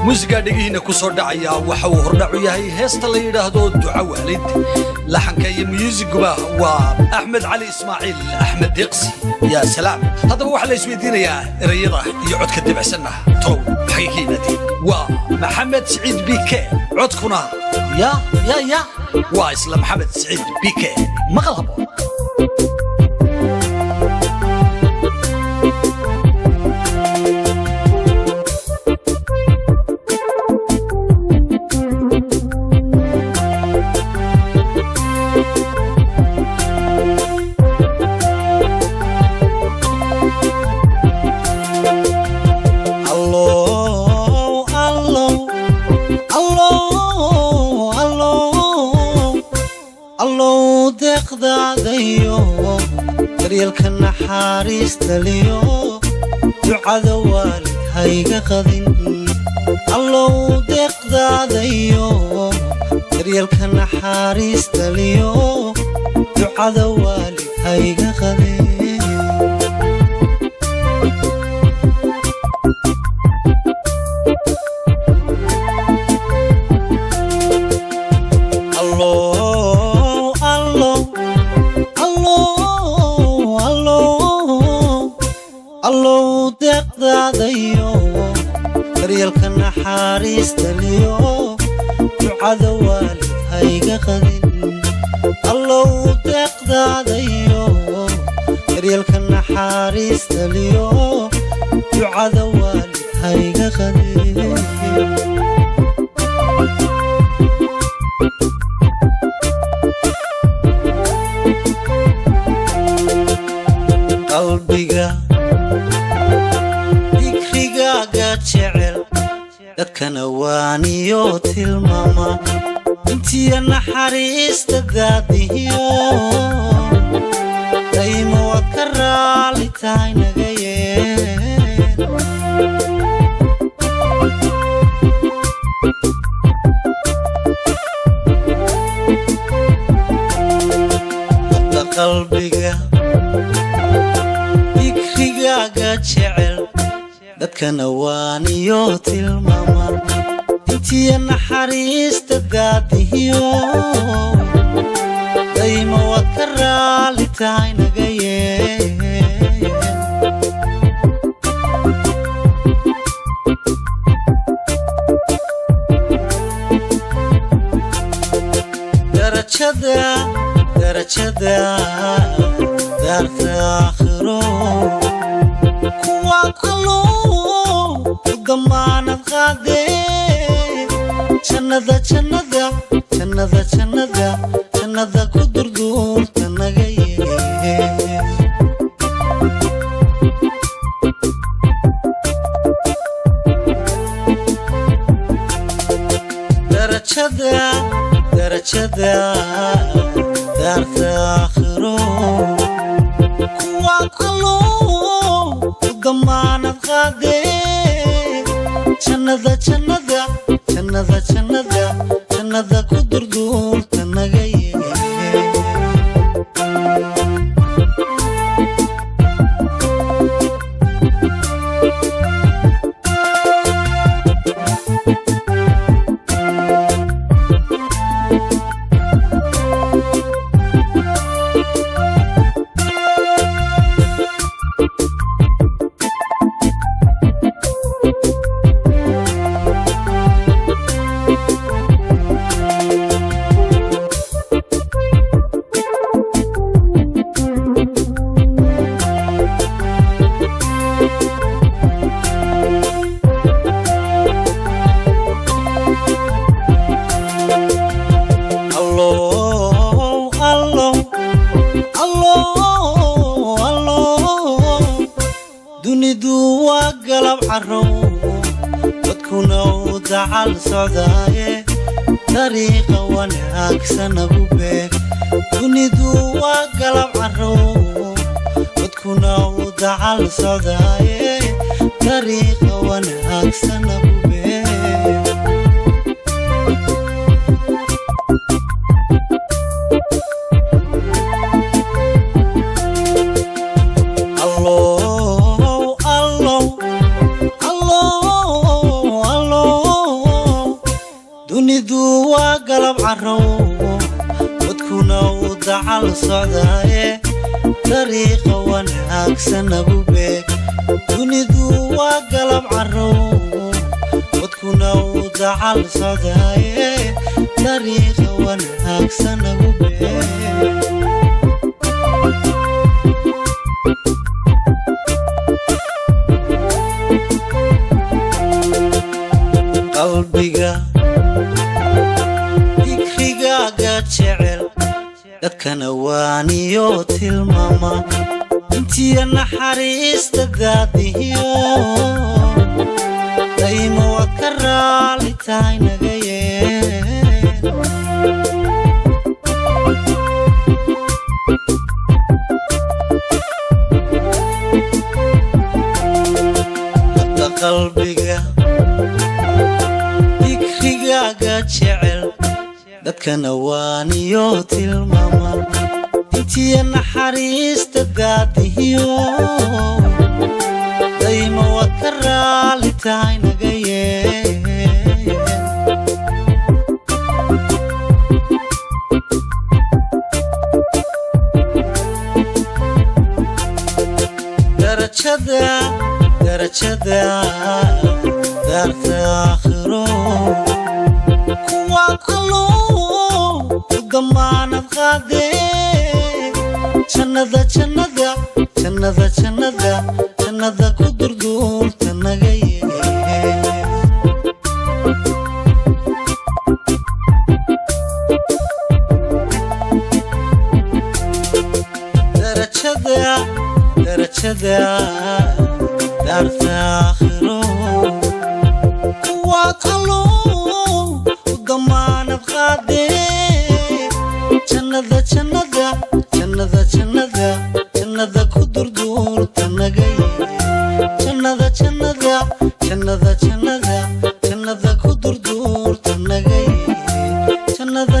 موسيقى دقيقة كسر دعيا وحوه رنعيا هي هست اللي يرهدو دعاء والد لحن كي ميوزك وأحمد علي إسماعيل أحمد يقصي يا سلام هذا هو حلا يسويدين يا رياضة يعود كدب سنة تو حقيقي نادي ومحمد سعيد بيكي عدكنا يا واسلام محمد سعيد بيكي مغلبه daryeelka naxariista liyo ducada waalid hayga qadin allow deeqdaadayo daryeelka naxariista liyo ducada waalid hayga qadin daryeelka naxariista liyo ducada waalid hayga qadin allow deeqdaadayo daryeelka naxariista liyo ducada waalid hayga qadin qalbiga dadkana waaniyo tilmaama intiya naxariista daadihiyo daymo waad ka raali tahay naga yeel hadda qalbiga dikrigaaga jecel dadkana waaniyo tilmaama intiya naxariista daadihiyo daymo waad ka raali tahay naga yeel darajada daarta aakhiro kuwaad allow damaanad qaadee jannada ku durduurta naga yeel darajada daarta aakhiro kuwaad allow damaanad qaadee jannada ku durduurta naga yeel dunidu waa galab carrow dadkuna u dacal socdaaye dariiqa wanaagsan nagu beeg dunidu waa galab carrow dadkuna u dacal socdaaye dariiqa wanaagsan nagu beeg allow galab carow wadkuna uu dacal socdaaye dariiqa wanaagsan nagu beeg dunidu waa galab carow wadkuna uu dacal socdaaye dariiqa wanaagsan nagu beeg qalbiga dikrigaaga jecel dadkana waaniyo tilmaama intiya naxariista daadihiyo daymo waad ka raali tahay naga yeen hadda qalbiga dikrigaaga jecel dadkana waaniyo tilmaama intiya naxariista daadihiyo daymo waad ka raali tahay naga yeen darajada daarta aakhiro kuwaad allo u damaanad qaadee jannada ku durduurta naga yee darajada daarta aakhiro kuwaad allo u damaanad qaadee jannada ku durduurta naga yee jannada ku durduurta naga yee jannada